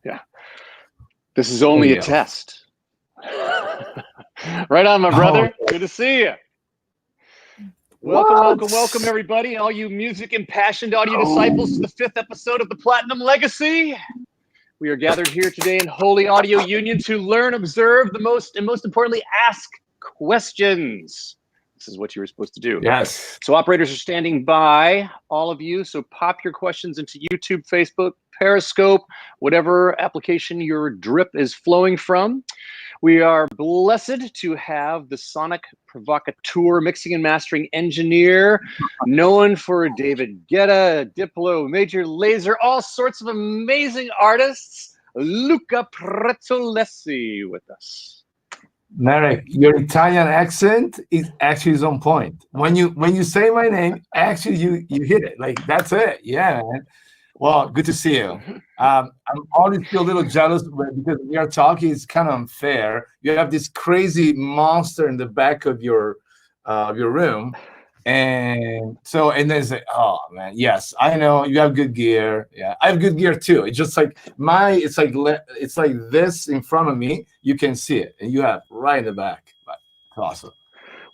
Yeah. This is only a test. Right on, my brother. Good to see you. Welcome, everybody. All you music impassioned audio disciples to the 5th episode of the Platinum Legacy. We are gathered here today in holy audio union to learn, observe, and most importantly, ask questions. This is what you were supposed to do. Yes. So operators are standing by, all of you. So pop your questions into YouTube, Facebook, Periscope, whatever application your drip is flowing from. We are blessed to have the sonic provocateur, mixing and mastering engineer, known for David Guetta, Diplo, Major Lazer, all sorts of amazing artists, Luca Pretolesi with us. Marek, your Italian accent is actually on point. When you say my name, actually you hit it. Like, that's it. Yeah, man. Well, good to see you. I'm always feel a little jealous because we are talking. It's kind of unfair. You have this crazy monster in the back of your room, and then say, "Oh man, yes, I know you have good gear. Yeah, I have good gear too. It's just like it's like this in front of me. You can see it, and you have right in the back. But it's awesome."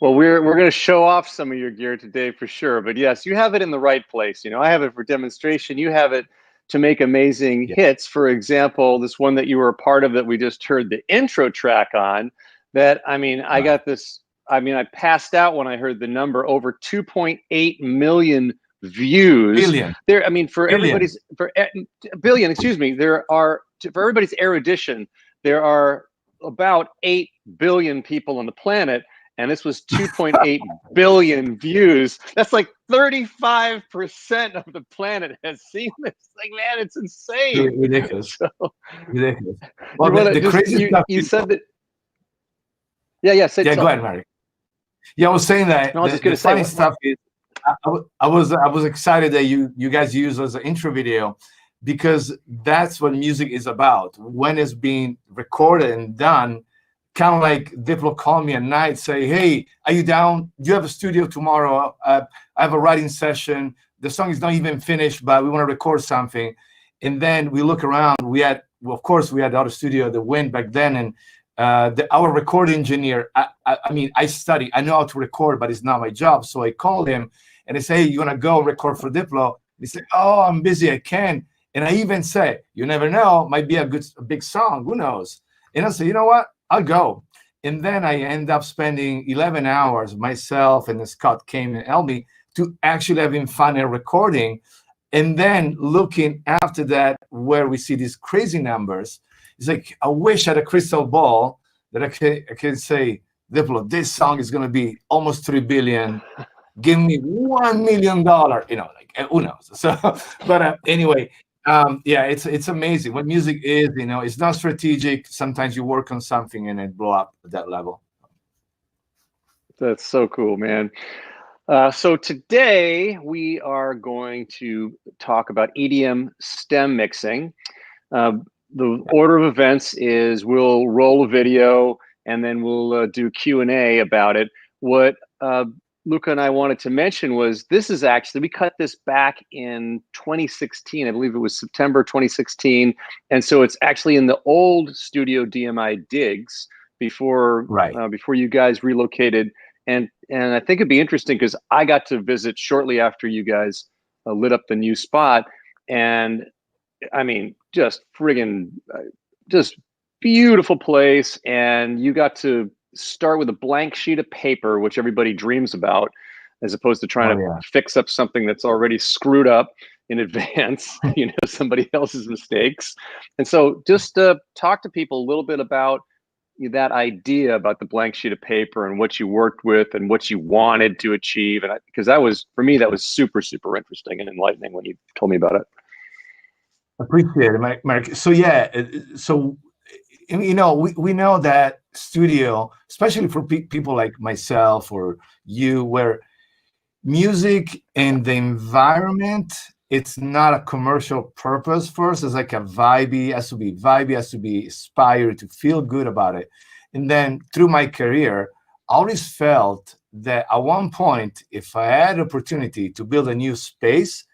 Well, we're going to show off some of your gear today for sure. But yes, you have it in the right place. You know, I have it for demonstration. You have it to make amazing hits. For example, this one that you were a part of that we just heard the intro track on. That, I mean, I got this. I mean, I passed out when I heard the number, over 2.8 million views. Billion. There, I mean, for billion. Everybody's billion. Excuse me. There are, for everybody's erudition, there are about 8 billion people on the planet. And this was 2.8 billion views. That's like 35% of the planet has seen this. Like, man, it's insane. Ridiculous. So, ridiculous. Well, the crazy stuff. You said that. Yeah. Go ahead, Marek. Yeah, I was saying that. No, I was just going to say funny stuff is, I was excited that you guys use as an intro video, because that's what music is about. When it's being recorded and done. Kind of like Diplo called me at night, say, "Hey, are you down? Do you have a studio tomorrow? I have a writing session. The song is not even finished, but we want to record something." And then we look around. Of course, we had the other studio, the Wind back then, and our record engineer. I mean, I study. I know how to record, but it's not my job. So I called him and I say, "Hey, you want to go record for Diplo?" He said, "Oh, I'm busy. I can't." And I even say, "You never know. Might be a big song. Who knows?" And I say, "You know what? I'll go." And then I end up spending 11 hours myself, and Scott came and helped me to actually having fun and recording. And then looking after that, where we see these crazy numbers, it's like, I wish I had a crystal ball that I can say, "Diplo, this song is going to be almost 3 billion. Give me $1 million. You know, like, who knows?" So, but anyway, yeah, it's amazing what music is. You know, it's not strategic. Sometimes you work on something and it blow up at that level. That's so cool, man. So today we are going to talk about EDM Stem Mixing. The order of events is we'll roll a video and then we'll do Q&A about it. What Luca and I wanted to mention was, this is actually, we cut this back in 2016. I believe it was September 2016. And so it's actually in the old Studio DMI digs before you guys relocated. And I think it'd be interesting because I got to visit shortly after you guys lit up the new spot. And I mean, just friggin', just beautiful place. And you got to start with a blank sheet of paper, which everybody dreams about, as opposed to trying to fix up something that's already screwed up in advance, you know, somebody else's mistakes. And so just talk to people a little bit about that idea about the blank sheet of paper and what you worked with and what you wanted to achieve. And because that was, for me, that was super, super interesting and enlightening when you told me about it. Appreciate it, Mark. So yeah, so you know, we know that studio, especially for people like myself or you, where music and the environment, it's not a commercial purpose first. It's like a vibey, has to be vibey, has to be inspired to feel good about it. And then through my career, I always felt that at one point, if I had opportunity to build a new space,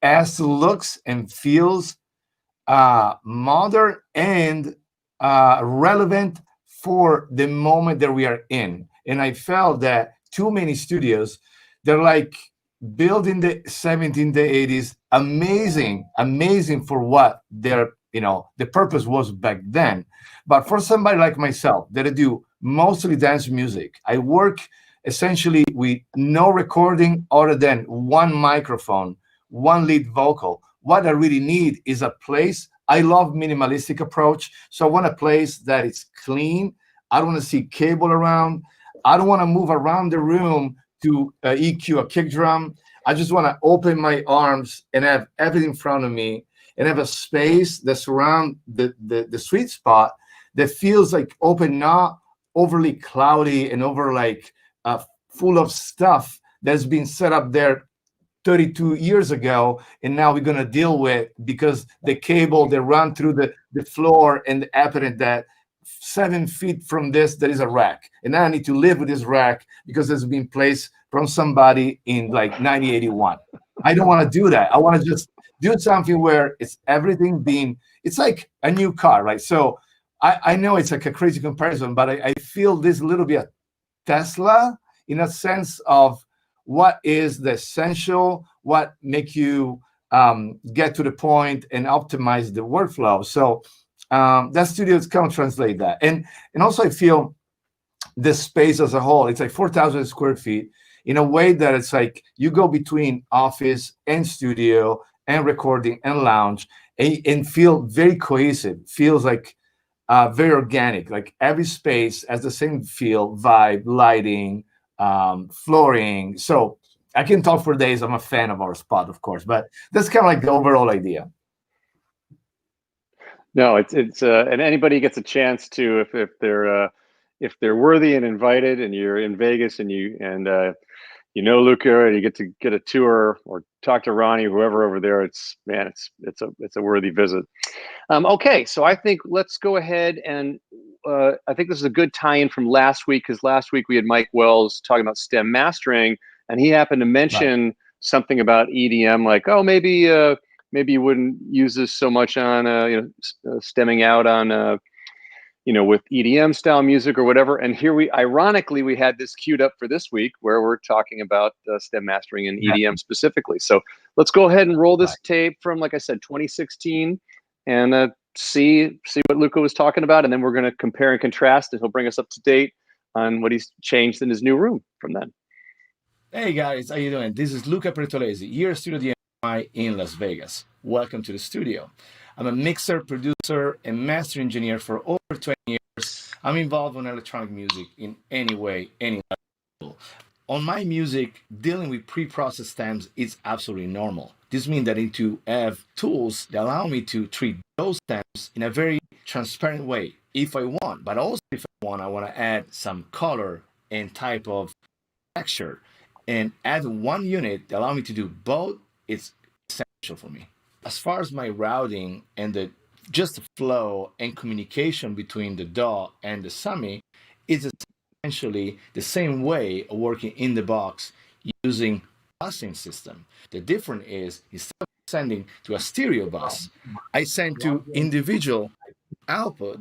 as looks and feels modern and relevant for the moment that we are in. And I felt that too many studios, they're like built in the 70s, the 80s, amazing for what their, the purpose was back then. But for somebody like myself that I do mostly dance music, I work essentially with no recording other than one microphone, one lead vocal. What I really need is a place. I love minimalistic approach. So I want a place that is clean. I don't want to see cable around. I don't want to move around the room to EQ a kick drum. I just want to open my arms and have everything in front of me and have a space that surrounds the sweet spot that feels like open, not overly cloudy and over like full of stuff that's been set up there 32 years ago, and now we're going to deal with because the cable that run through the floor and the apparent that 7 feet from this there is a rack, and now I need to live with this rack because it's been placed from somebody in like 1981. I don't want to do that. I want to just do something where it's everything being, it's like a new car, right? So I know it's like a crazy comparison, but I feel this a little bit Tesla in a sense of what is the essential, what make you get to the point and optimize the workflow. So that studio is kind of translate that. And also I feel the space as a whole, it's like 4,000 square feet in a way that it's like you go between office and studio and recording and lounge and feel very cohesive, feels like very organic, like every space has the same feel, vibe, lighting, flooring. So I can talk for days. I'm a fan of our spot, of course, but that's kind of like the overall idea. No, it's and anybody gets a chance to, if they're worthy and invited, and you're in Vegas and Luca, and you get to get a tour or talk to Ronnie, whoever over there, it's a worthy visit. Okay, so I think let's go ahead and I think this is a good tie-in from last week, because last week we had Mike Wells talking about stem mastering, and he happened to mention something about EDM, like, oh, maybe you wouldn't use this so much on stemming out on with EDM style music or whatever. And here ironically we had this queued up for this week where we're talking about stem mastering and EDM specifically. So let's go ahead and roll this tape from, like I said, 2016, and see what Luca was talking about, and then we're going to compare and contrast, and he'll bring us up to date on what he's changed in his new room from then. Hey guys, how you doing? This is Luca Pretolesi, here at Studio DMI in Las Vegas. Welcome to the studio. I'm a mixer, producer, and master engineer for over 20 years. I'm involved in electronic music in any way, any level. On my music, dealing with pre-processed stems is absolutely normal. This means that I need to have tools that allow me to treat those stems in a very transparent way if I want. But also if I want to add some color and type of texture. And add one unit that allow me to do both, it's essential for me. As far as my routing and just the flow and communication between the DAW and the SAMI, it's essentially the same way of working in the box using busing system. The difference is instead of sending to a stereo bus, I send to individual output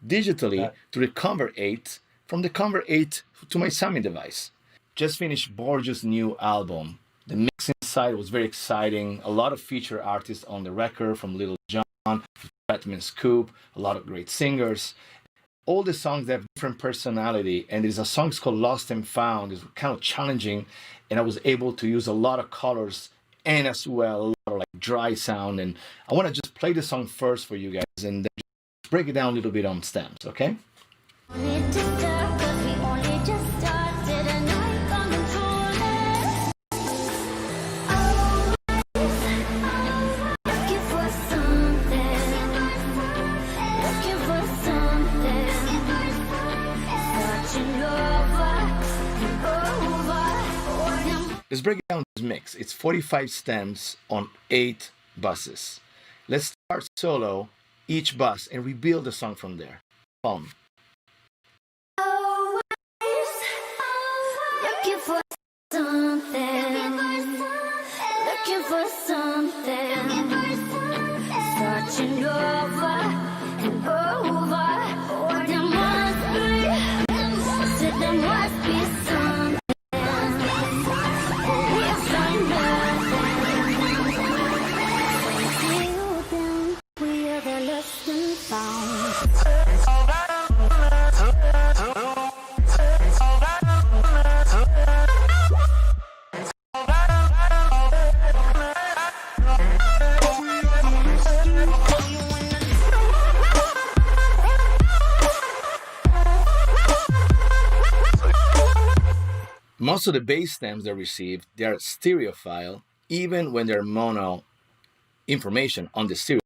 digitally to the Convert 8, from the Convert 8 to my SAMI device. Just finished Borge's new album. The mixing side was very exciting. A lot of feature artists on the record, from Little John, Fatman Scoop, a lot of great singers. All the songs have different personality, and there's a song called Lost and Found. It's kind of challenging, and I was able to use a lot of colors and as well a lot of like dry sound. And I want to just play the song first for you guys, and then just break it down a little bit on stems, okay? Let's break down this mix. It's 45 stems on 8 buses. Let's start solo each bus and rebuild the song from there. Looking for something, searching lost and found. Most of the bass stems they receive, they are stereophile, even when they're mono information on the stereo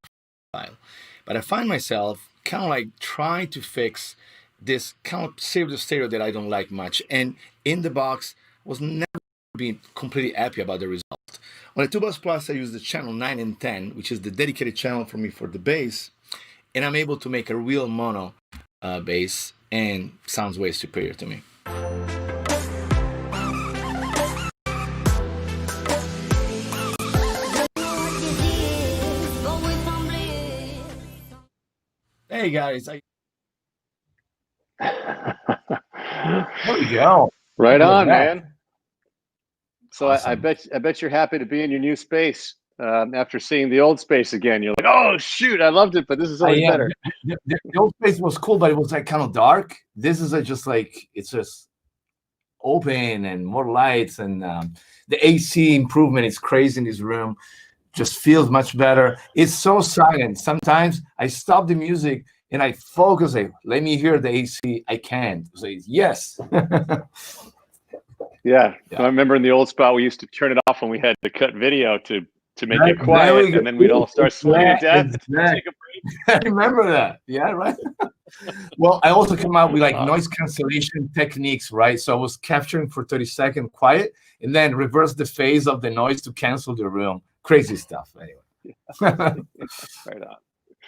file. But I find myself kind of like trying to fix this kind of stereo that I don't like much. And in the box, was never being completely happy about the result. On the 2 Bus Plus, I use the channel 9 and 10, which is the dedicated channel for me for the bass. And I'm able to make a real mono bass, and sounds way superior to me. Hey guys, There we go. Right on, that. man. So Awesome. I bet you're happy to be in your new space after seeing the old space again. You're like, oh shoot, I loved it, but this is always better. The old space was cool, but it was like kind of dark. This is just like, it's just open and more lights, and the AC improvement is crazy in this room. Just feels much better. It's so silent. Sometimes I stop the music and I focus. Let me hear the AC. I can't say yes. Yeah. I remember in the old spot we used to turn it off when we had to cut video to make Right, it quiet, very and then we'd all start sweating to death. exactly. Take a break. I remember that. Yeah, right. Well, I also came out with like noise cancellation techniques, right? So I was capturing for 30 seconds quiet and then reverse the phase of the noise to cancel the room. Crazy stuff. Anyway. Right on.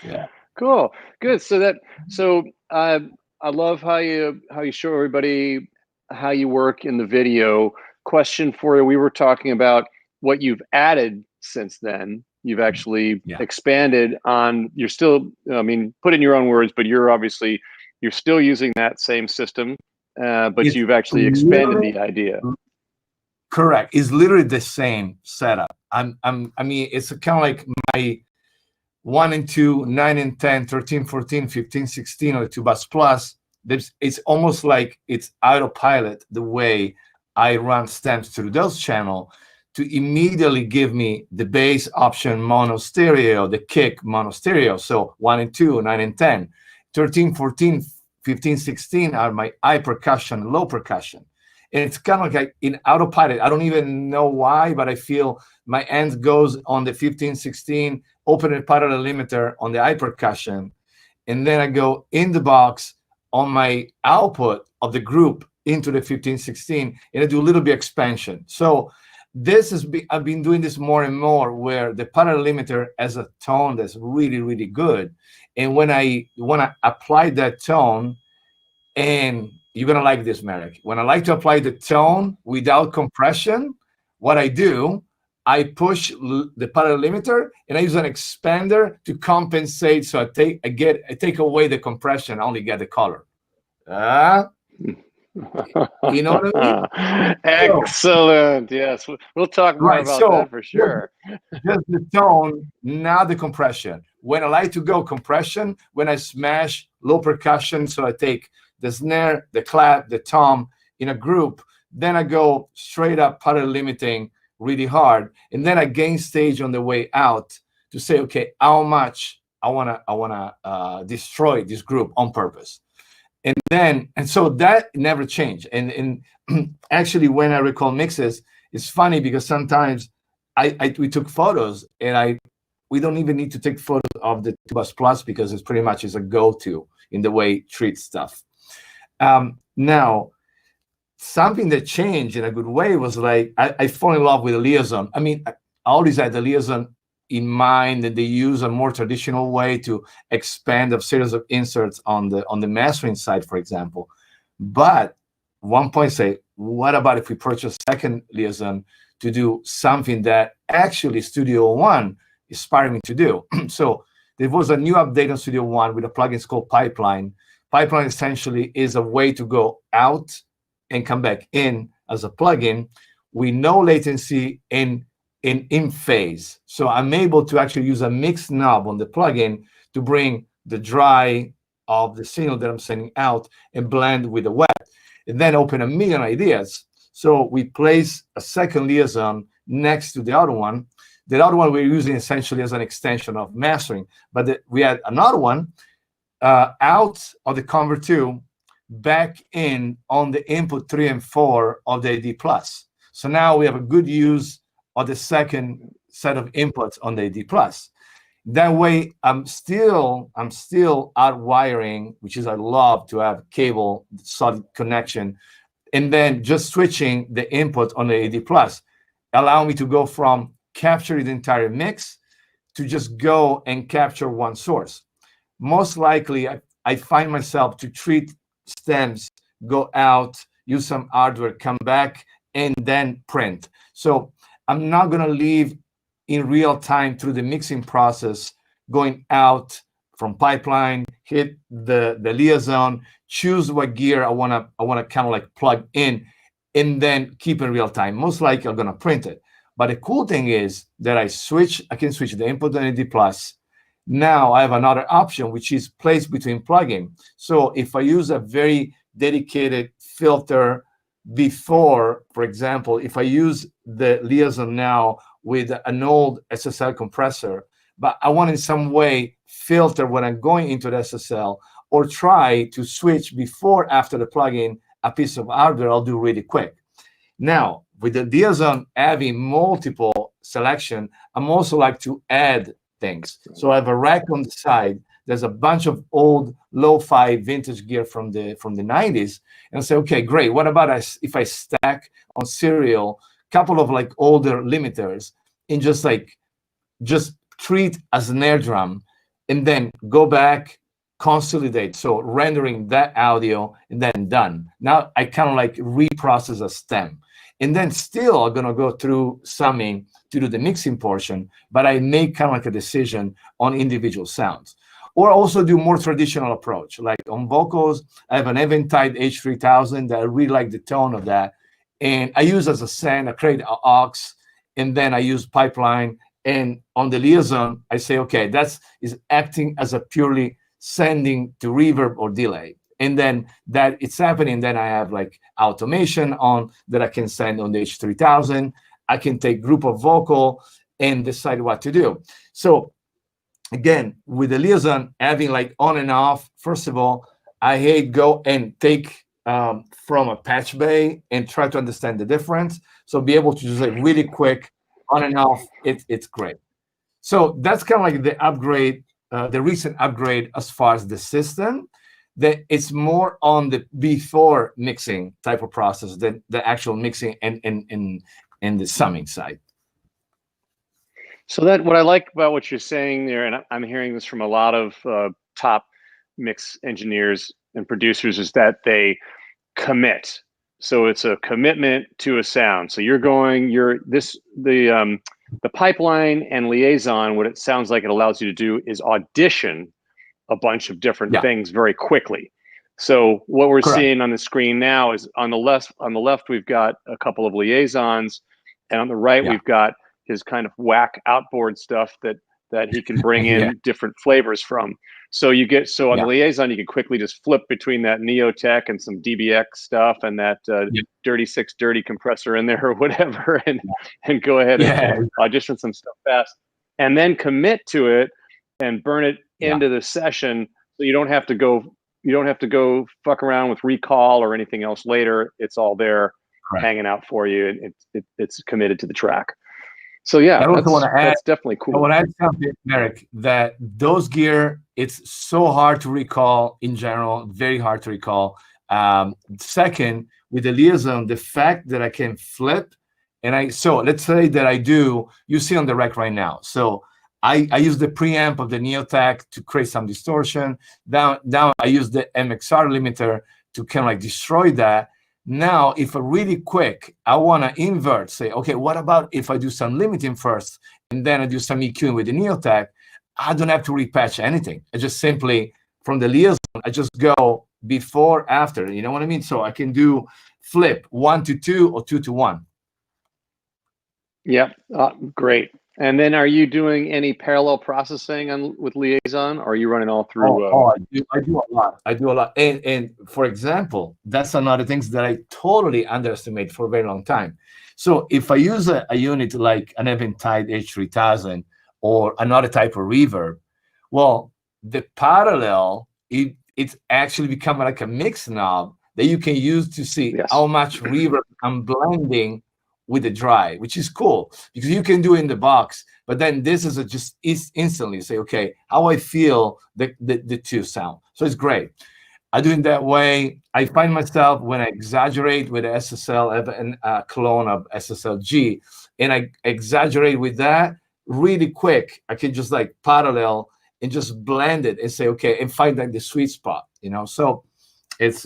Yeah. Cool. Good. So I love how you show everybody how you work in the video. Question for you. We were talking about what you've added since then. You've actually expanded on, you're still, I mean, put in your own words, but you're still using that same system, but you've actually expanded the idea. Correct. It's literally the same setup. I mean, it's kind of like my 1 and 2, 9 and 10, 13, 14, 15, 16, or the 2 Bus Plus. It's almost like it's autopilot the way I run stems through those channels to immediately give me the bass option mono stereo, the kick mono stereo. So 1 and 2, 9 and 10, 13, 14, 15, 16 are my high percussion, low percussion. And it's kind of like in autopilot. I don't even know why, but I feel my hand goes on the 15, 16, open a parallel limiter on the high percussion. And then I go in the box on my output of the group into the 15, 16, and I do a little bit expansion. So I've been doing this more and more, where the parallel limiter has a tone that's really, really good. And when I want to apply that tone, and you're going to like this, Marek. When I like to apply the tone without compression, what I do, I push the parallel limiter and I use an expander to compensate. So I take away the compression, I only get the color. You know what I mean? Excellent. Yes, we'll talk more about that for sure. Just the tone, not the compression. When I like to go compression, when I smash low percussion, so I take the snare, the clap, the tom in a group, then I go straight up parallel limiting really hard, and then I gain stage on the way out to say, okay, how much I wanna destroy this group on purpose. And so that never changed. And actually, when I record mixes, it's funny because sometimes we took photos, and we don't even need to take photos of the 2 Bus Plus because it's pretty much is a go-to in the way it treats stuff. Now, something that changed in a good way was like I fall in love with the liaison. I mean, I always had the liaison in mind, that they use a more traditional way to expand a series of inserts on the mastering side, for example. But one point say, what about if we purchase a second liaison to do something that actually Studio One is inspiring me to do? So there was a new update on Studio One with a plugin called Pipeline. Pipeline essentially is a way to go out and come back in as a plugin with no latency and in phase. So I'm able to actually use a mix knob on the plugin to bring the dry of the signal that I'm sending out and blend with the wet, and then open a million ideas. So we place a second liaison next to the other one. The other one we're using essentially as an extension of mastering, but we had another one out of the Convert 2, back in on the input 3 and 4 of the AD+. So now we have a good use of the second set of inputs on the AD+. That way, I'm still out wiring, which is I love to have cable solid connection, and then just switching the input on the AD+, allow me to go from capturing the entire mix to just go and capture one source. Most likely, I find myself to treat stems, go out, use some hardware, come back, and then print. So I'm not going to leave in real time through the mixing process, going out from pipeline, hit the liaison, choose what gear I want to kind of like plug in, and then keep in real time. Most likely I'm going to print it. But the cool thing is that I can switch the input and AD+. Now I have another option, which is place between plugin. So if I use a very dedicated filter before, for example, if I use the liaison now with an old SSL compressor, but I want in some way filter when I'm going into the SSL, or try to switch before, after the plugin, a piece of hardware, I'll do really quick. Now, with the liaison having multiple selection, I'm also like to add things. So I have a rack on the side. There's a bunch of old lo-fi vintage gear from the 90s, and I say, okay, great. What about if I stack on serial a couple of like older limiters and just treat as an snare drum, and then go back, consolidate, so rendering that audio, and then done. Now I kind of like reprocess a stem, and then still I'm gonna go through summing to do the mixing portion, but I make kind of like a decision on individual sounds. Or also do more traditional approach, like on vocals, I have an Eventide H3000 that I really like the tone of that, and I use as a send, I create an aux, and then I use pipeline, and on the liaison, I say, okay, is acting as a purely sending to reverb or delay. And then that it's happening, then I have like automation on that I can send on the H3000. I can take group of vocal and decide what to do. So again, with the liaison, having like on and off, first of all, I hate go and take from a patch bay and try to understand the difference. So be able to just like really quick, on and off, it's great. So that's kind of like the upgrade, the recent upgrade as far as the system. That it's more on the before mixing type of process than the actual mixing and the summing side. So that what I like about what you're saying there, and I'm hearing this from a lot of top mix engineers and producers, is that they commit. So it's a commitment to a sound. So the pipeline and liaison, what it sounds like it allows you to do is audition a bunch of different things very quickly. So what we're seeing on the screen now is on the left we've got a couple of liaisons, and on the right we've got his kind of whack outboard stuff that he can bring in different flavors from. So on the liaison, you can quickly just flip between that Neotech and some DBX stuff and that Dirty Six Dirty compressor in there or whatever, and go ahead and audition some stuff fast, and then commit to it and burn it into the session. So you don't have to go fuck around with recall or anything else later. It's all there hanging out for you. It's committed to the track. So yeah, that's definitely cool. I want to add something, Marek, that those gear, it's so hard to recall in general, very hard to recall. Second, with the liaison, the fact that I can flip, so let's say that you see on the rack right now. So I use the preamp of the Neotech to create some distortion. Down I use the MXR limiter to kind of like destroy that. Now, if I really quick, I want to invert, say, okay, what about if I do some limiting first, and then I do some EQing with the Neotech? I don't have to repatch anything. I just simply, from the liaison, I just go before, after, you know what I mean? So I can do flip 1 to 2 or 2 to 1. Yeah, great. And then are you doing any parallel processing with Liaison, or are you running all through? I do a lot. I do a lot. And for example, that's another thing that I totally underestimate for a very long time. So if I use a unit like an Eventide H3000 or another type of reverb, well, the parallel, it's actually become like a mix knob that you can use to see how much reverb I'm blending with the dry, which is cool because you can do it in the box, but then this is just instantly say, okay, how I feel the two sound. So it's great. I do it that way. I find myself when I exaggerate with SSL, I have a clone of SSLG, and I exaggerate with that really quick. I can just like parallel and just blend it and say, okay, and find like the sweet spot, So it's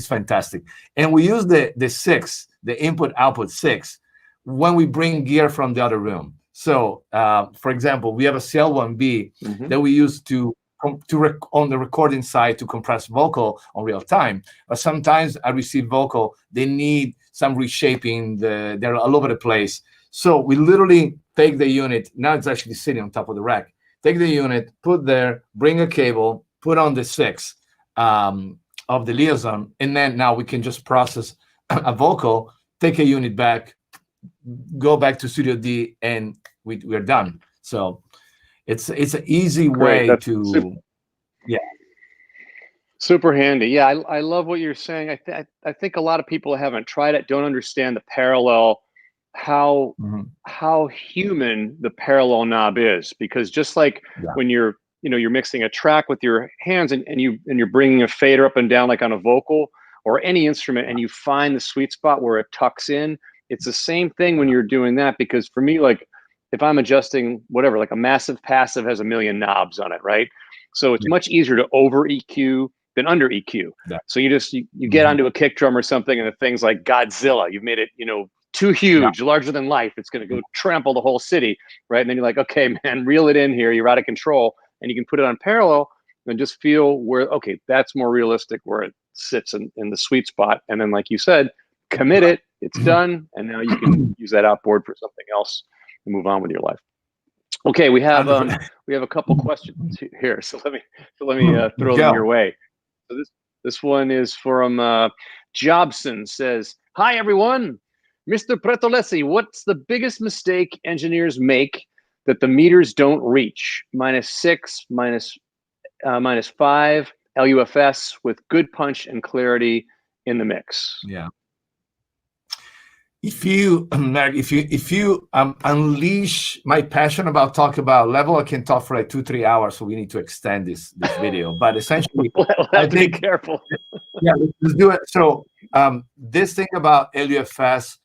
fantastic. And we use the 6, the input-output 6, when we bring gear from the other room. So, for example, we have a CL1B that we use on the recording side to compress vocal on real time. But sometimes I receive vocal, they need some reshaping, they're all over the place. So we literally take the unit, now it's actually sitting on top of the rack. Take the unit, put there, bring a cable, put on the 6 of the Liaison, and then now we can just process a vocal, take a unit back, go back to Studio D, and we're done. So it's an easy way to super handy. Yeah, I love what you're saying. I think a lot of people who haven't tried it don't understand the parallel, how human the parallel knob is, because just like when you're mixing a track with your hands and you're bringing a fader up and down like on a vocal or any instrument, and you find the sweet spot where it tucks in. It's the same thing when you're doing that, because for me, like if I'm adjusting whatever, like a massive passive has a million knobs on it, right? So it's much easier to over EQ than under EQ. So you get onto a kick drum or something, and the thing's like Godzilla. You've made it, too huge, larger than life. It's going to go trample the whole city, right? And then you're like, okay, man, reel it in here. You're out of control, and you can put it on parallel and just feel where, okay, that's more realistic, where it sits in the sweet spot. And then, like you said, commit it. It's done, and now you can use that outboard for something else and move on with your life. Okay, we have a couple questions here, so let me throw them your way. So this one is from Jobson. Says, "Hi everyone, Mr. Pretolesi, what's the biggest mistake engineers make that the meters don't reach? -6, -5 LUFS with good punch and clarity in the mix." Yeah. If you unleash my passion about talking about level, I can talk for like 2-3 hours. So we need to extend this video. But essentially, I think, be careful. Yeah, let's do it. So this thing about LUFS,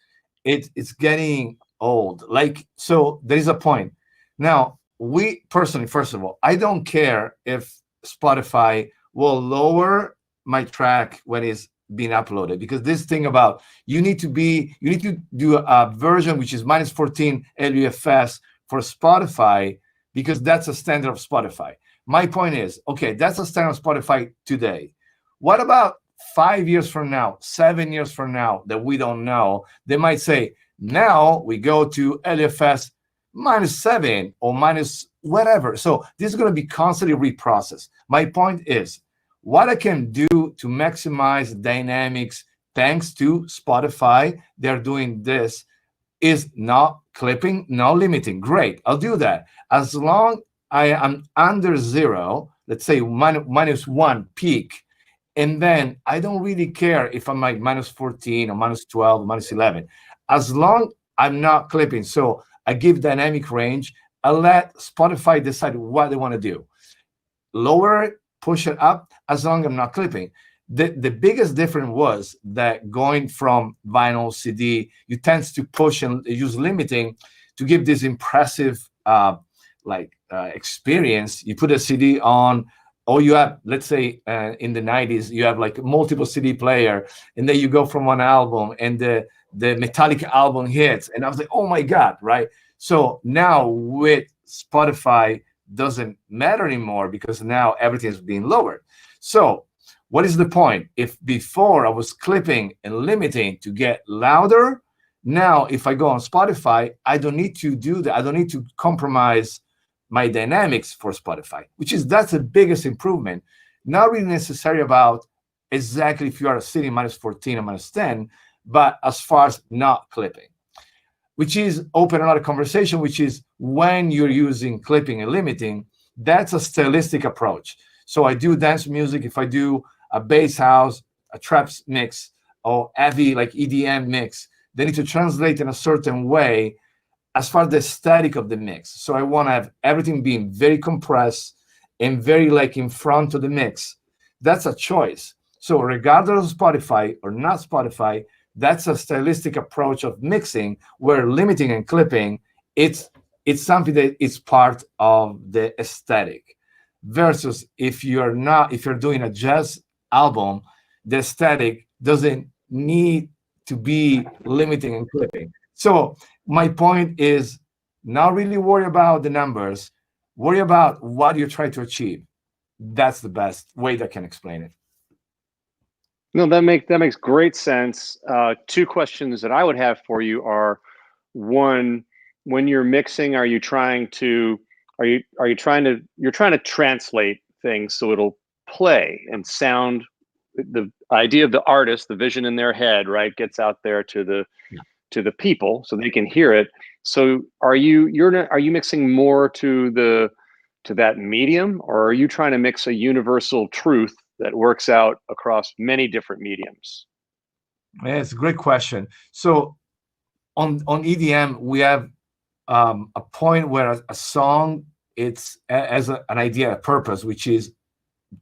it's getting old. Like, so there is a point. Now, we personally, first of all, I don't care if Spotify will lower my track when it's being uploaded, because this thing about you need to do a version which is -14 LUFS for Spotify, because that's a standard of Spotify. My point is, okay, that's a standard of Spotify today. What about 5 years from now, 7 years from now, that we don't know? They might say, now we go to LUFS -7 or minus whatever. So this is going to be constantly reprocessed. My point is, what I can do to maximize dynamics thanks to Spotify, they're doing this, is not clipping, not limiting. Great, I'll do that. As long I am under 0, let's say -1 peak, and then I don't really care if I'm like -14 or -12 or -11. As long I'm not clipping, so I give dynamic range, I let Spotify decide what they want to do. Lower it, push it up, as long as I'm not clipping. The biggest difference was that going from vinyl CD, you tend to push and use limiting to give this impressive experience. You put a CD on, or you have, let's say in the 90s, you have like multiple CD player, and then you go from one album and the Metallic album hits, and I was like, oh my God, right? So now with Spotify, doesn't matter anymore, because now everything is being lowered. So what is the point? If before I was clipping and limiting to get louder, Now, if I go on Spotify, I don't need to do that. I don't need to compromise my dynamics for Spotify, that's the biggest improvement. Not really necessary about exactly if you are sitting -14 or -10, but as far as not clipping, which is open another conversation, which is when you're using clipping and limiting, that's a stylistic approach. So I do dance music. If I do a bass house, a trap mix, or heavy like EDM mix, they need to translate in a certain way as far as the aesthetic of the mix. So I want to have everything being very compressed and very like in front of the mix. That's a choice. So regardless of Spotify or not Spotify, that's a stylistic approach of mixing, where limiting and clipping, it's something that is part of the aesthetic. Versus if you're doing a jazz album, the aesthetic doesn't need to be limiting and clipping. So my point is, not really worry about the numbers, worry about what you're trying to achieve. That's the best way that I can explain it. No, that makes great sense. Two questions that I would have for you are: one, when you're mixing, you're trying to translate things so it'll play and sound, the idea of the artist, the vision in their head, right, gets out there to the people so they can hear it. So are you mixing more to that medium, or are you trying to mix a universal truth that works out across many different mediums? Yeah, it's a great question. So on EDM, we have a point where a song, it's as an idea, a purpose, which is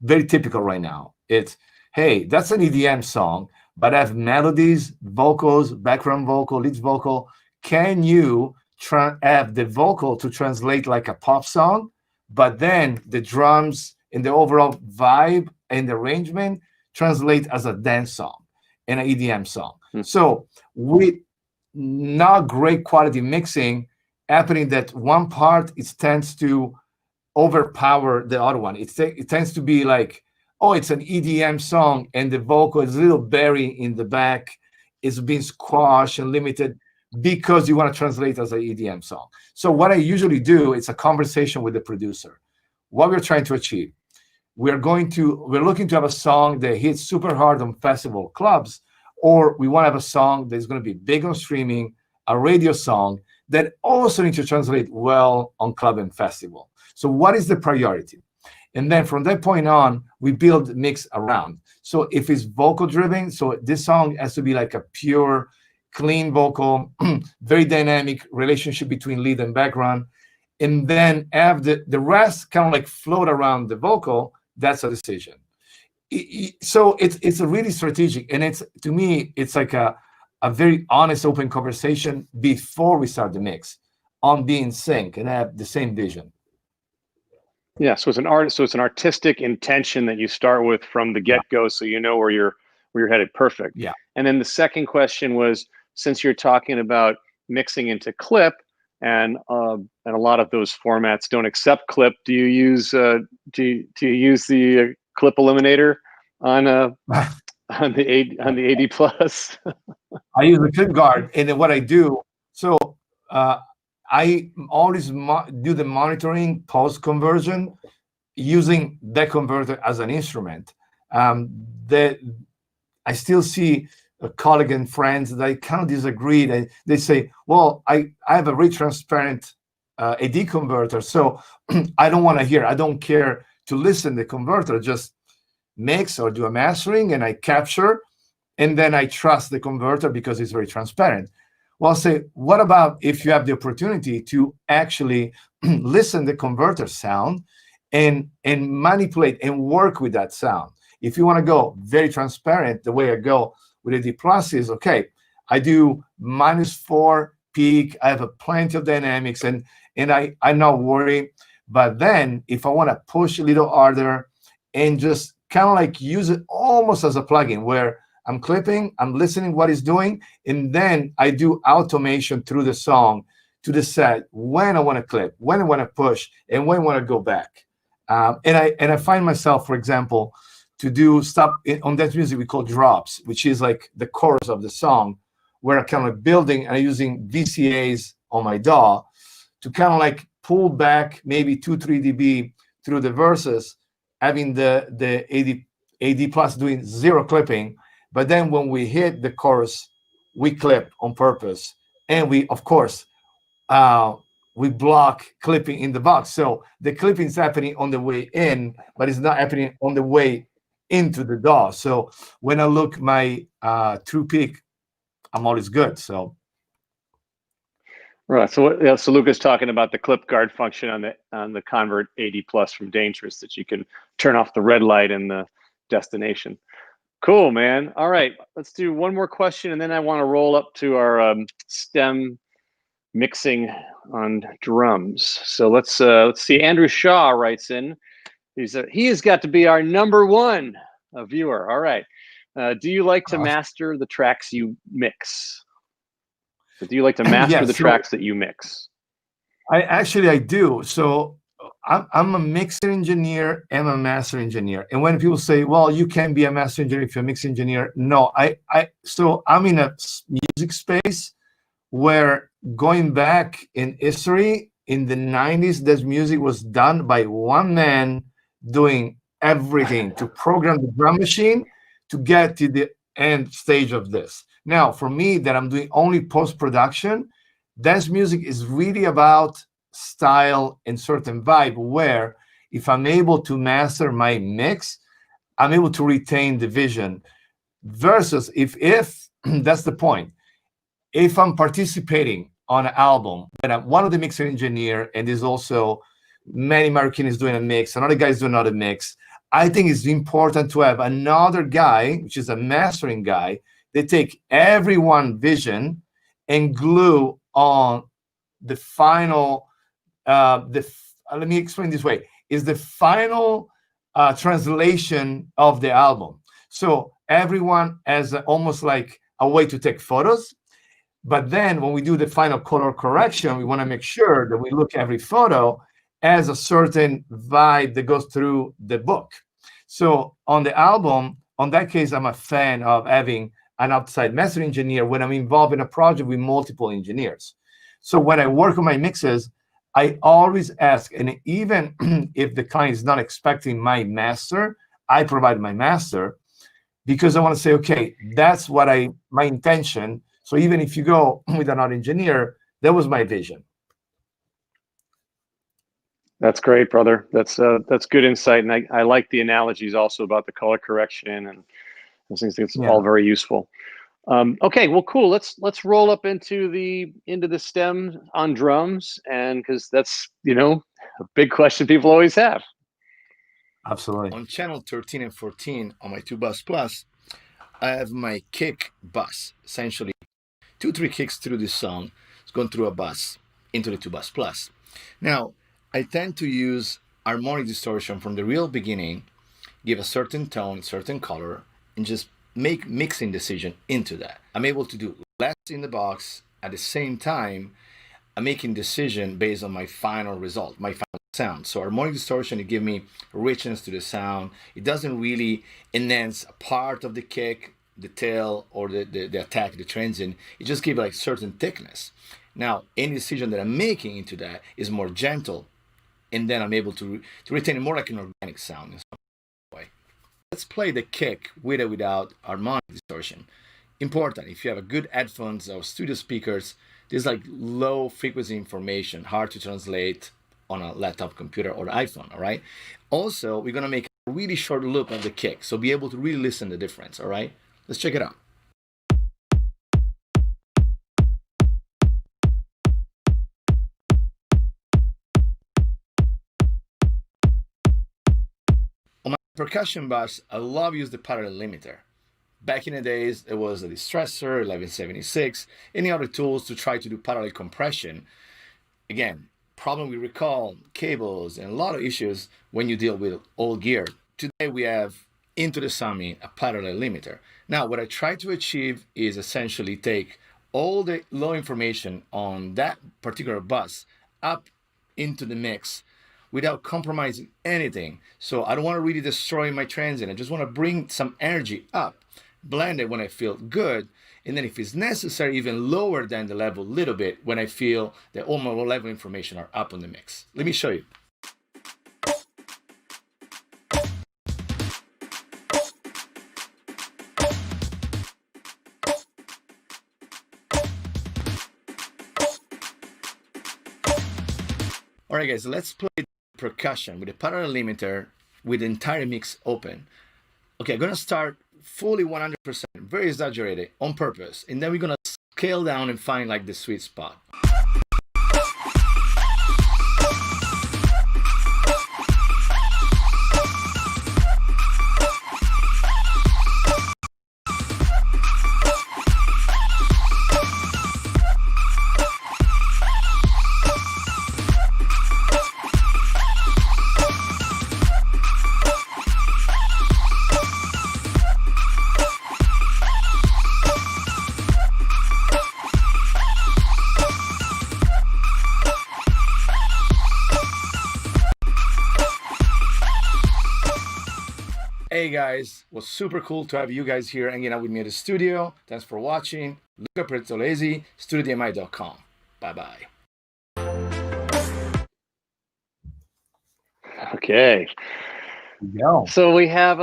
very typical right now. It's, hey, that's an EDM song, but I have melodies, vocals, background vocal, lead vocal. Can you have the vocal to translate like a pop song, but then the drums and the overall vibe and the arrangement translate as a dance song and an EDM song? So with not great quality mixing happening, that one part, it tends to overpower the other one. It tends to be like, oh, it's an EDM song and the vocal is a little buried in the back, it's being squashed and limited because you want to translate as an EDM song. So what I usually do, it's a conversation with the producer. What we're trying to achieve, we're looking to have a song that hits super hard on festival clubs, or we want to have a song that's going to be big on streaming, a radio song that also needs to translate well on club and festival. So what is the priority? And then from that point on, we build mix around. So if it's vocal driven, so this song has to be like a pure, clean vocal, very dynamic relationship between lead and background. And then have the rest kind of like float around the vocal. That's a decision. So it's a really strategic, and to me, it's like a very honest, open conversation before we start the mix on being sync and have the same vision. Yeah, so it's an artistic intention that you start with from the get-go, so you know where you're headed. Perfect. Yeah. And then the second question was, since you're talking about mixing into clip, and a lot of those formats don't accept clip, do you use the clip eliminator on the AD Plus? I use the clip guard, and then what I do, so I always do the monitoring post conversion using that converter as an instrument. That I still see a colleague and friends that kind of disagree. They say, well, I have a very transparent AD converter, so I don't want to hear, I don't care to listen to the converter, just mix or do a mastering and I capture, and then I trust the converter because it's very transparent. Well, I'll say, what about if you have the opportunity to actually listen to the converter sound and manipulate and work with that sound? If you want to go very transparent, the way I go with AD Plus is, okay, I do -4 peak, I have plenty of dynamics, and I'm not worried. But then if I want to push a little harder and just kind of like use it almost as a plugin where I'm clipping, I'm listening what it's doing, and then I do automation through the song to decide when I want to clip, when I want to push, and when I want to go back. And I find myself, for example, to do stuff on that music we call drops, which is like the chorus of the song, where I kind of building and using VCAs on my DAW to kind of like pull back maybe 2-3 dB through the verses, having the AD plus doing zero clipping. But then when we hit the chorus, we clip on purpose. And we, of course, we block clipping in the box. So the clipping is happening on the way in, but it's not happening on the way into the DAW. So when I look my true peak, I'm always good. So right. So so Luca's talking about the clip guard function on the Convert 80 Plus from Dangerous, that you can turn off the red light in the destination. Cool, man. All right, let's do one more question, and then I want to roll up to our stem mixing on drums. So let's see. Andrew Shaw writes in. He has got to be our #1 viewer. All right. Do you like to master the tracks you mix? So do you like to master the tracks that you mix? I do. So I'm a mixer engineer and a master engineer. And when people say, well, you can be a master engineer if you're a mix engineer, no, so I'm in a music space where, going back in history, in the 90s, this music was done by one man doing everything to program the drum machine to get to the end stage of this. Now, for me, that I'm doing only post-production, dance music is really about style and certain vibe, where if I'm able to master my mix, I'm able to retain the vision. Versus if that's the point, if I'm participating on an album, and I'm one of the mixer engineer, and there's also many Marroquins doing a mix, another guy's doing another mix, I think it's important to have another guy, which is a mastering guy, that take everyone vision and glue on the final, let me explain this way, is the final translation of the album. So everyone has almost like a way to take photos. But then when we do the final color correction, we want to make sure that we look every photo as a certain vibe that goes through the book. So on the album, on that case, I'm a fan of having an outside master engineer when I'm involved in a project with multiple engineers. So when I work on my mixes, I always ask, and even if the client is not expecting my master, I provide my master, because I want to say, okay, that's what my intention. So even if you go with another engineer, that was my vision. That's great, brother. That's good insight, and I like the analogies also about the color correction and those things. It's all very useful. Okay, well, cool. Let's roll up into the stem on drums, and because that's a big question people always have. Absolutely. On channel 13 and 14 on my 2 Bus Plus, I have my kick bus. Essentially, 2-3 kicks through this song. It's going through a bus into the 2 Bus Plus. Now, I tend to use harmonic distortion from the real beginning, give a certain tone, certain color, and just make mixing decision into that. I'm able to do less in the box. At the same time, I'm making decision based on my final result, my final sound. So harmonic distortion, it gives me richness to the sound. It doesn't really enhance a part of the kick, the tail, or the attack, the transient. It just gives like certain thickness. Now, any decision that I'm making into that is more gentle, and then I'm able to retain more like an organic sound in some way. Let's play the kick with or without harmonic distortion. Important, if you have a good headphones or studio speakers, there's like low frequency information, hard to translate on a laptop computer or iPhone, all right? Also, we're gonna make a really short loop of the kick, so be able to really listen to the difference, all right? Let's check it out. On my percussion bus, I love use the parallel limiter. Back in the days, it was a Distressor, 1176, any other tools to try to do parallel compression. Again, problem we recall, cables, and a lot of issues when you deal with old gear. Today we have, into the summing, a parallel limiter. Now, what I try to achieve is essentially take all the low information on that particular bus up into the mix without compromising anything. So I don't want to really destroy my transient. I just want to bring some energy up. blend it when I feel good. And then if it's necessary, even lower than the level a little bit when I feel that all my low level information are up on the mix. Let me show you. All right, guys, let's play percussion with a parallel limiter with the entire mix open. Okay, I'm gonna start fully 100%, very exaggerated on purpose, and then we're gonna scale down and find like the sweet spot. Hey guys, was super cool to have you guys here hanging out with me at the studio. Thanks for watching. Luca Pretolesi, StudioDMI.com. Bye-bye. Okay. Yeah. So we have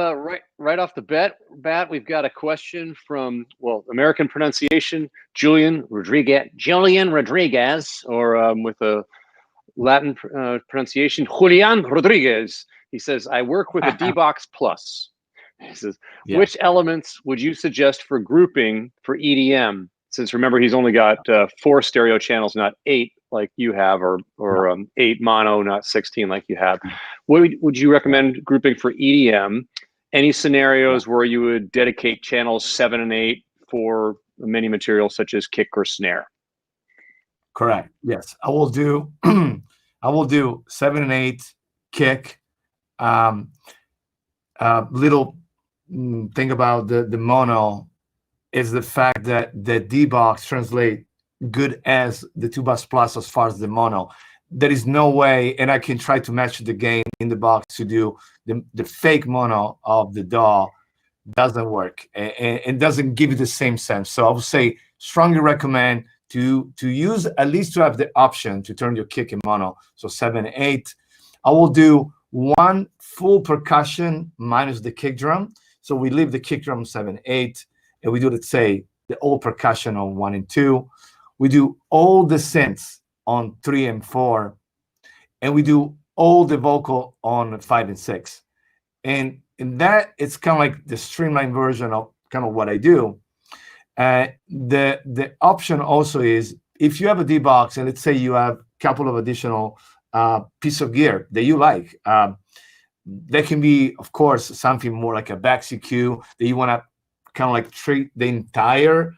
right off the bat, we've got a question from, well, American pronunciation, Jolin Rodriguez, or with a Latin pronunciation, Julian Rodriguez. He says, I work with a D-Box Plus. He says, which elements would you suggest for grouping for EDM? Since remember, he's only got 4 stereo channels, not 8 like you have, or 8 mono, not 16 like you have. What would you recommend grouping for EDM? Any scenarios where you would dedicate channels 7 and 8 for many materials such as kick or snare? Correct. Yes, I will do. I will do 7 and 8 kick. Little thing about the mono is the fact that the D-Box translate good as the 2-Bus Plus as far as the mono. There is no way, and I can try to match the gain in the box to do the fake mono of the DAW. Doesn't work and doesn't give you the same sense. So I would say strongly recommend to use, at least to have the option to turn your kick in mono. So 7, 8. I will do 1 full percussion minus the kick drum. So we leave the kick drum 7, 8, and we do, let's say, the all percussion on 1 and 2. We do all the synths on 3 and 4, and we do all the vocal on 5 and 6. And in that, it's kind of like the streamlined version of kind of what I do. The option also is, if you have a D-Box, and let's say you have a couple of additional piece of gear that you like, that can be, of course, something more like a back CQ that you want to kind of like treat the entire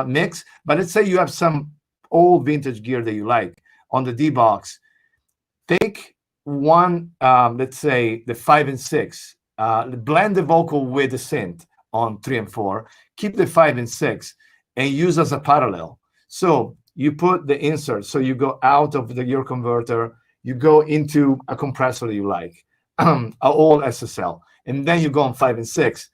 mix. But let's say you have some old vintage gear that you like on the D-Box. Take one, let's say the 5 and 6, blend the vocal with the synth on 3 and 4, keep the 5 and 6, and use as a parallel. So you put the insert, so you go out of your converter, you go into a compressor that you like, all SSL, and then you go on 5 and 6.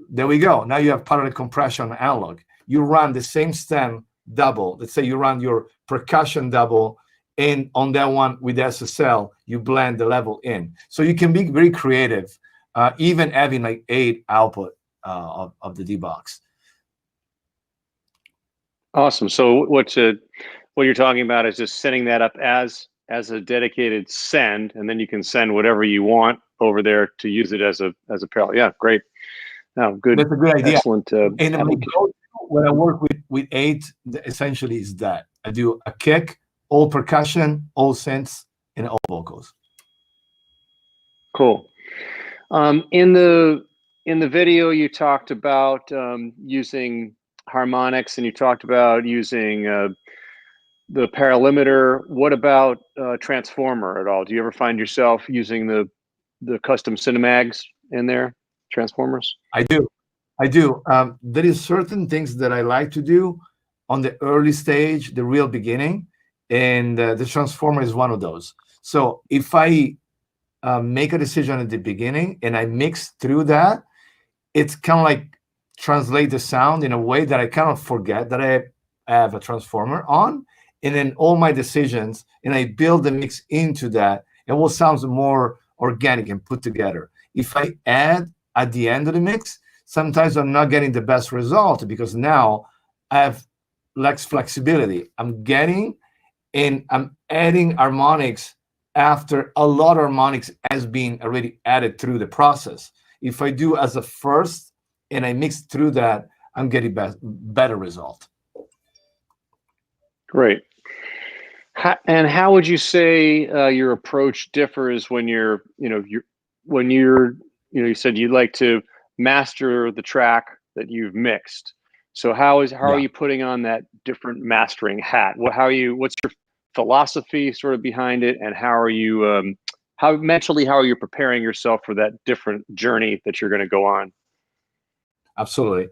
There we go. Now you have parallel compression analog. You run the same stem double. Let's say you run your percussion double, and on that one with SSL, you blend the level in. So you can be very creative, even having like 8 output of the D-Box. Awesome. So what you're talking about is just setting that up as a dedicated send, and then you can send whatever you want over there to use it as a parallel. Yeah, great. No, good. That's a good idea. Excellent. And when I work with 8, essentially is that I do a kick, all percussion, all synths, and all vocals. Cool. In the video, you talked about using harmonics, and you talked about using the paralimiter. What about transformer at all? Do you ever find yourself using the custom Cinemags in there, transformers? I do. There is certain things that I like to do on the early stage, the real beginning, and the transformer is one of those. So if I make a decision at the beginning and I mix through that, it's kind of like translate the sound in a way that I cannot forget that I have a transformer on, and then all my decisions, and I build the mix into that, and what sounds more organic and put together. If I add at the end of the mix, sometimes I'm not getting the best result because now I have less flexibility. I'm getting and I'm adding harmonics after a lot of harmonics has been already added through the process. If I do as a first and I mix through that, I'm getting better result. Great. And how would you say your approach differs when you said you'd like to master the track that you've mixed. So how are you putting on that different mastering hat? What's your philosophy sort of behind it, and how are you how are you preparing yourself for that different journey that you're going to go on? Absolutely.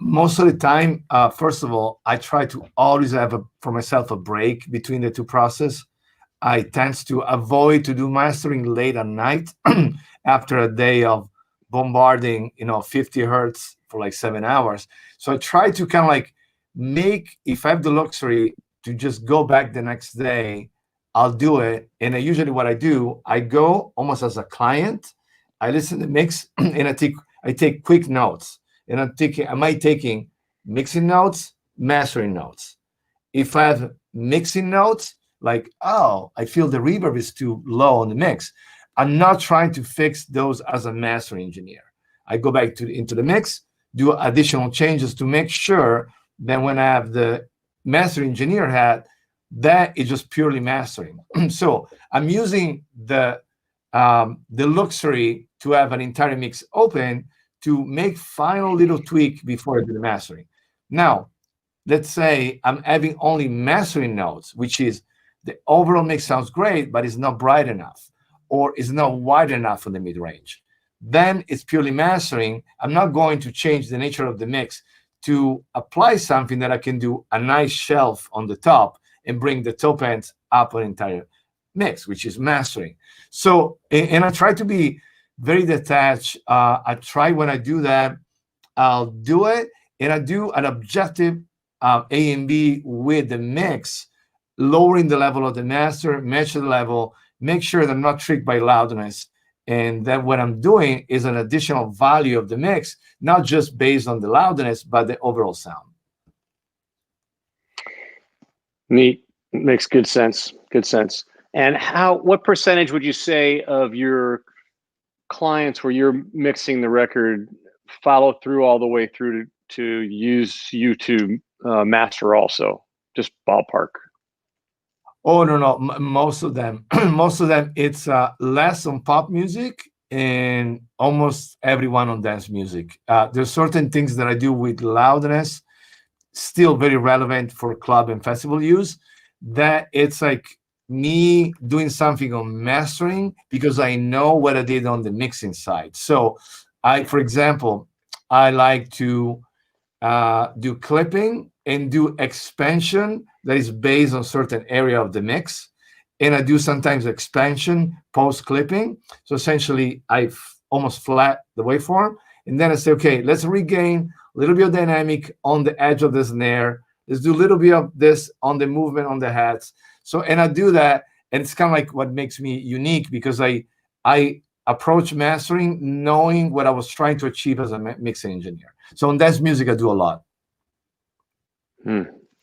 Most of the time, first of all, I try to always have for myself a break between the two processes. I tend to avoid to do mastering late at night after a day of bombarding, 50 hertz for like 7 hours. So I try to kind of like if I have the luxury to just go back the next day, I'll do it. And usually what I do, I go almost as a client. I listen to the mix and I take quick notes. And I might taking mixing notes, mastering notes. If I have mixing notes, like, oh, I feel the reverb is too low on the mix, I'm not trying to fix those as a mastering engineer. I go back into the mix, do additional changes to make sure that when I have the master engineer hat, that is just purely mastering. So I'm using the luxury to have an entire mix open to make final little tweak before I do the mastering. Now, let's say I'm having only mastering notes, which is the overall mix sounds great, but it's not bright enough, or it's not wide enough on the mid-range. Then it's purely mastering. I'm not going to change the nature of the mix to apply something that I can do a nice shelf on the top and bring the top ends up an entire mix, which is mastering. So, and I try to be very detached. I try when I do that, I'll do it, and I do an objective A and B with the mix, lowering the level of the master, measure the level, make sure that I'm not tricked by loudness. And then what I'm doing is an additional value of the mix, not just based on the loudness, but the overall sound. Neat. Makes good sense. Good sense. And what percentage would you say of your clients where you're mixing the record follow through all the way through to use you to master also? Just ballpark. Oh, no. Most of them, it's less on pop music and almost everyone on dance music. There's certain things that I do with loudness, still very relevant for club and festival use, that it's like me doing something on mastering because I know what I did on the mixing side. So for example, I like to do clipping and do expansion that is based on certain area of the mix. And I do sometimes expansion post clipping. So essentially I almost flat the waveform. And then I say, okay, let's regain a little bit of dynamic on the edge of the snare. Let's do a little bit of this on the movement on the hats. So, and I do that, and it's kind of like what makes me unique because I approach mastering knowing what I was trying to achieve as a mixing engineer. So on dance music, I do a lot.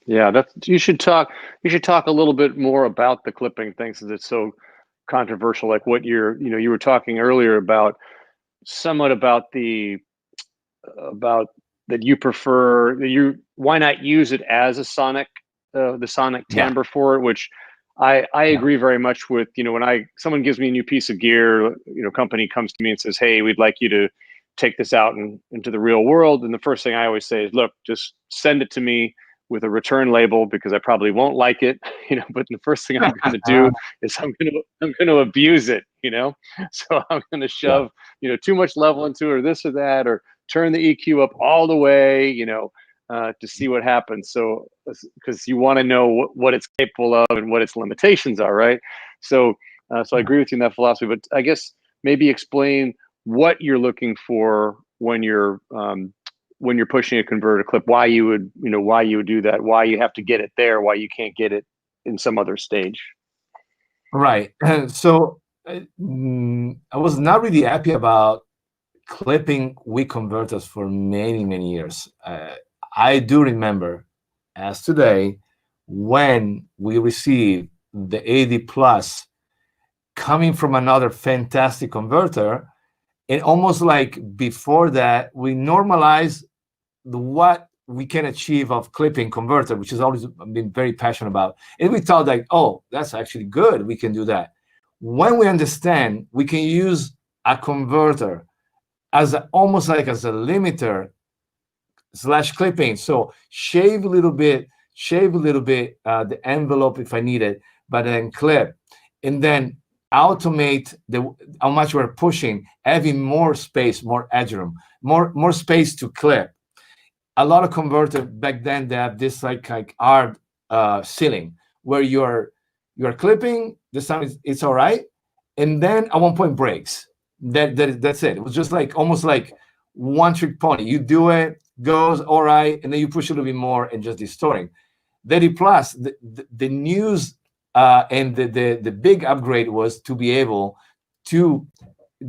Yeah, you should talk a little bit more about the clipping thing since it's so controversial. Like what you were talking earlier about, somewhat about that you prefer why not use it as a sonic, the sonic timbre for it, which I agree very much with. When someone gives me a new piece of gear, company comes to me and says, hey, we'd like you to take this out into the real world. And the first thing I always say is, look, just send it to me with a return label because I probably won't like it, but the first thing I'm going to do is I'm going to abuse it, so I'm going to shove, too much level into it or this or that, or turn the EQ up all the way, to see what happens. So, because you want to know what it's capable of and what its limitations are, right? So I agree with you in that philosophy, but I guess maybe explain what you're looking for when you're when you're pushing a converter clip, why you would do that, why you have to get it there, why you can't get it in some other stage. Right. So I was not really happy about clipping weak converters for many, many years. I do remember, as today, when we received the AD Plus coming from another fantastic converter, and almost like before that, we normalized what we can achieve of clipping converter, which has always been very passionate about. And we thought like, oh, that's actually good. We can do that. When we understand we can use a converter as almost like as a limiter / clipping. So shave a little bit the envelope if I need it, but then clip, and then automate how much we're pushing, having more space, more headroom, more space to clip. A lot of converters back then, they have this like hard ceiling where you're clipping, the sound it's all right, and then at one point breaks. That's it. It was just like almost like one trick pony. You do it, goes all right, and then you push a little bit more and just distorting. The Plus, the news and the big upgrade was to be able to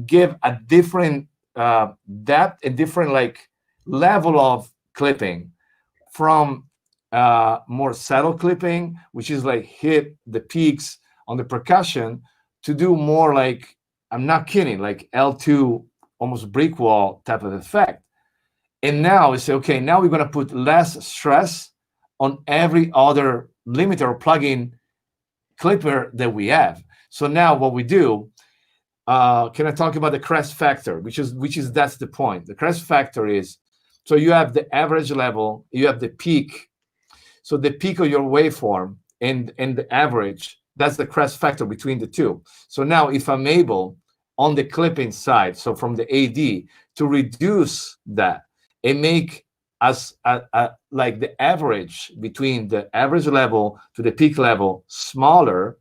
give a different depth and different like level of clipping, from more subtle clipping, which is like hit the peaks on the percussion, to do more like, I'm not kidding, like L2, almost brick wall type of effect. And now we say, okay, now we're going to put less stress on every other limiter or plugin clipper that we have. So now what we do, can I talk about the crest factor, which is that's the point. The crest factor is, so you have the average level, you have the peak. So the peak of your waveform and the average, that's the crest factor between the two. So now if I'm able on the clipping side, so from the AD, to reduce that and make us like the average between the average level to the peak level smaller,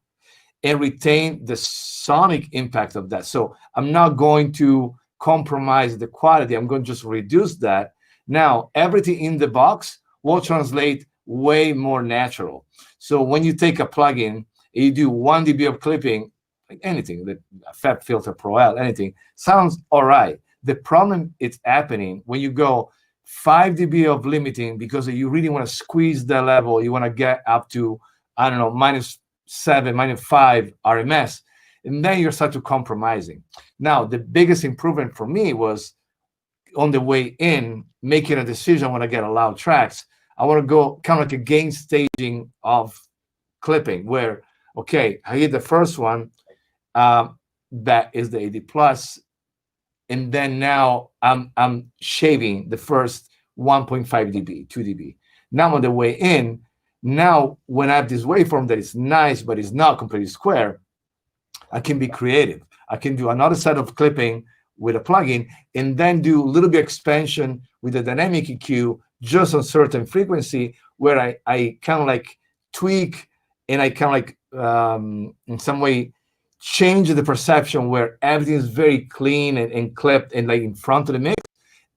and retain the sonic impact of that. So I'm not going to compromise the quality. I'm going to just reduce that. Now, everything in the box will translate way more natural. So when you take a plugin, you do 1 dB of clipping, like anything, the Fab Filter Pro L, anything, sounds all right. The problem is happening when you go 5 dB of limiting, because you really want to squeeze the level. You want to get up to, I don't know, -7, -5 RMS, and then you start to compromising. Now, the biggest improvement for me was on the way in, making a decision when I get a loud tracks. I want to go kind of like a gain staging of clipping, where, okay, I hit the first one, that is the AD Plus, and then now I'm shaving the first 1.5 dB, 2 dB. Now on the way in, now when I have this waveform that is nice but is not completely square, I can be creative. I can do another set of clipping with a plugin, and then do a little bit expansion with a dynamic EQ just on certain frequency, where I kind of like tweak, and I kind of like in some way change the perception, where everything is very clean and clipped and like in front of the mix,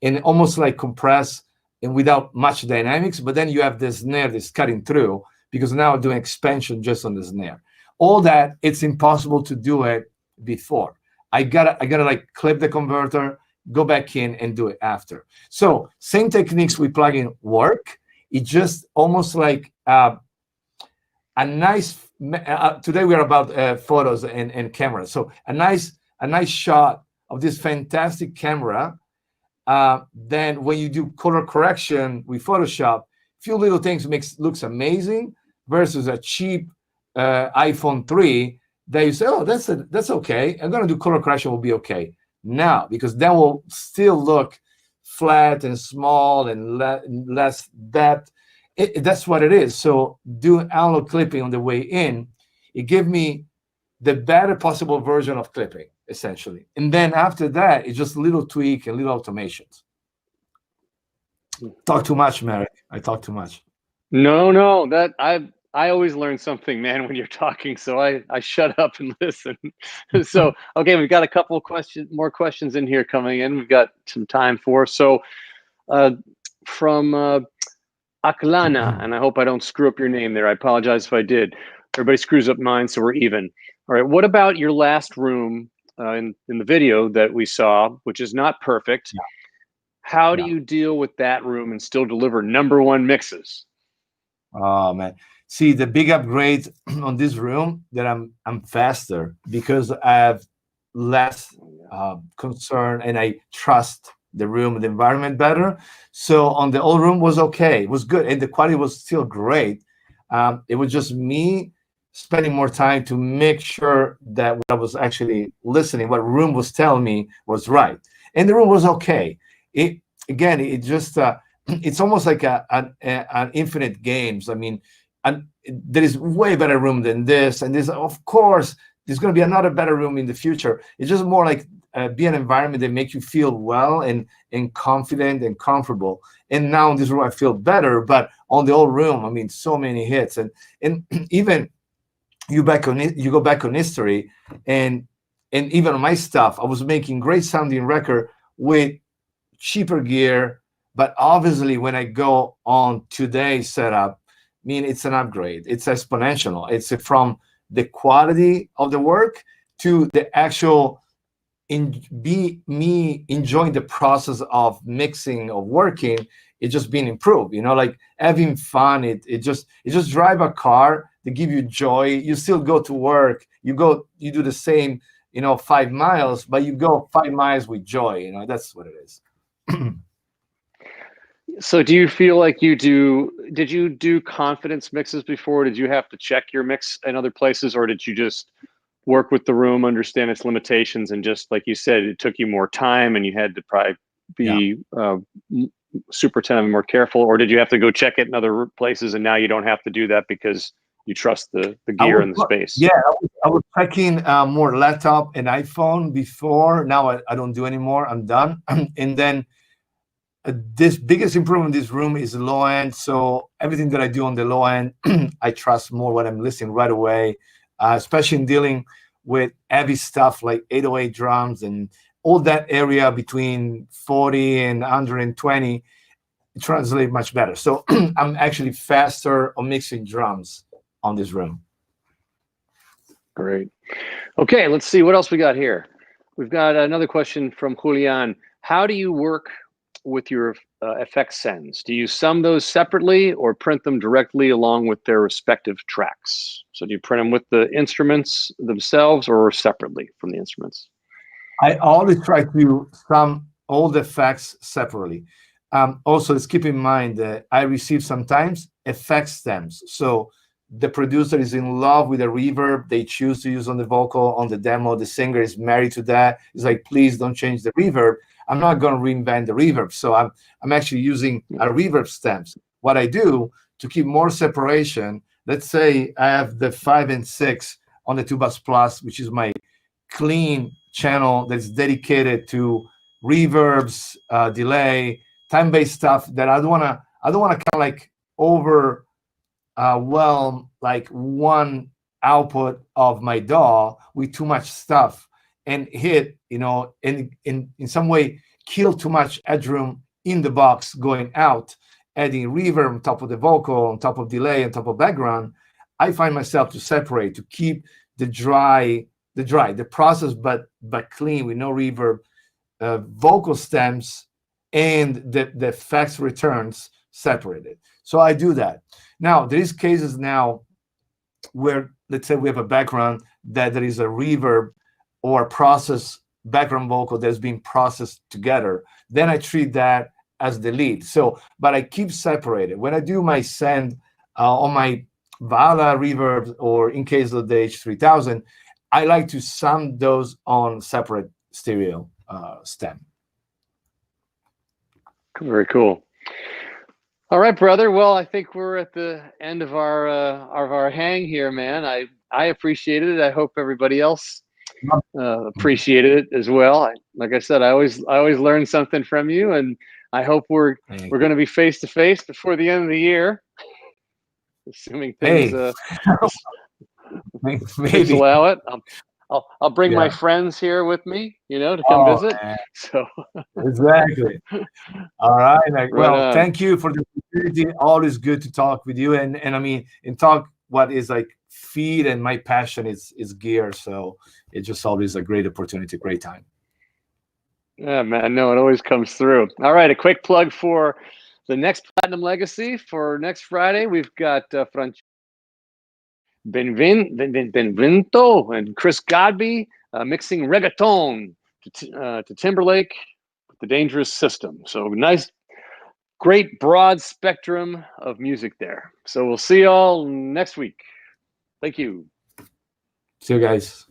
and almost like compress and without much dynamics. But then you have the snare that's cutting through, because now I'm doing expansion just on the snare. All that, it's impossible to do it before. I gotta like clip the converter, go back in and do it after. So same techniques we plug in work. It just almost like a nice. Today we are about photos and cameras. So a nice shot of this fantastic camera. Then when you do color correction with Photoshop, few little things looks amazing, versus a cheap iPhone 3 that you say, oh, that's okay. I'm gonna do color correction, will be okay. Now, because that will still look flat and small and less depth. That's what it is. So doing analog clipping on the way in, it gave me the better possible version of clipping, essentially. And then after that, it's just little tweak and little automations. Talk too much, Marek. I talk too much. No, that I always learn something, man, when you're talking. So I shut up and listen. So, okay, we've got a couple of more questions in here coming in. We've got some time for. So from Aklana, and I hope I don't screw up your name there. I apologize if I did. Everybody screws up mine, so we're even. All right. What about your last room in the video that we saw, which is not perfect? Yeah. How do you deal with that room and still deliver #1 mixes? Oh man. See, the big upgrade on this room that I'm faster because I have less concern and I trust the room, the environment better. So on the old room was okay, it was good, and the quality was still great. It was just me spending more time to make sure that what I was actually listening, what room was telling me was right, and the room was okay. It just it's almost like an infinite games. I mean, and there is way better room than this, and this, of course, there's going to be another better room in the future. It's just more like be an environment that makes you feel well and confident and comfortable. And now in this room, I feel better. But on the old room, I mean, so many hits, and even you go back on history, and even on my stuff, I was making great sounding record with cheaper gear. But obviously, when I go on today's setup, I mean, it's an upgrade. It's exponential. It's from the quality of the work to the actual me enjoying the process of mixing, of working. It's just being improved, you know, like having fun. It just drive a car to give you joy. You still go to work. You do the same, 5 miles, but you go 5 miles with joy. That's what it is. So do you feel like did you do confidence mixes before? Did you have to check your mix in other places, or did you just work with the room, understand its limitations, and just like you said, it took you more time and you had to probably be super attentive and more careful, or did you have to go check it in other places and now you don't have to do that because you trust the gear and the space? Yeah, I was checking more laptop and iPhone before. Now I don't do anymore. I'm done. And then this biggest improvement in this room is low end. So everything that I do on the low end, I trust more what I'm listening right away, especially in dealing with heavy stuff like 808 drums and all that area between 40 and 120. It translates much better. So I'm actually faster on mixing drums on this room. Great. Okay, let's see what else we got here. We've got another question from Julian. How do you work with your effects sends? Do you sum those separately or print them directly along with their respective tracks? So do you print them with the instruments themselves or separately from the instruments? I always try to sum all the effects separately. Also, let's keep in mind that I receive sometimes effects stems. So the producer is in love with a reverb they choose to use on the vocal, on the demo. The singer is married to that. It's like, please don't change the reverb. I'm not going to reinvent the reverb. So I'm actually using a reverb stems. What I do to keep more separation, let's say I have the 5 and 6 on the 2 Bus Plus, which is my clean channel that's dedicated to reverbs, delay, time-based stuff that I don't want to kind of like overwhelm like one output of my DAW with too much stuff and hit, in some way kill too much headroom in the box going out, adding reverb on top of the vocal, on top of delay, on top of background. I find myself to separate, to keep the process, but clean with no reverb, vocal stems and the effects returns separated. So I do that. Now, there is cases now where, let's say we have a background that there is a reverb or process background vocal that's being processed together. Then I treat that as the lead. So, but I keep separated. When I do my send on my Vala reverb, or in case of the H3000, I like to sum those on separate stereo stem. Very cool. All right, brother. Well, I think we're at the end of our hang here, man. I appreciated it. I hope everybody else appreciated it as well. Like I said, I always learn something from you, and I hope we're going to be face to face before the end of the year, assuming things things allow it. I'll bring my Yeah. friends here with me, to come Oh, visit. man. So Exactly. All right. right Well, on. thank you for the opportunity. Always good to talk with you, and I mean, and talk what is like feed, and my passion is gear. So it's just always a great opportunity, great time. Yeah, man. No, it always comes through. All right, a quick plug for the next Platinum Legacy for next Friday. We've got Benvento and Chris Godby mixing reggaeton to Timberlake with the Dangerous System. So nice, great broad spectrum of music there. So we'll see y'all next week. Thank you. See you guys.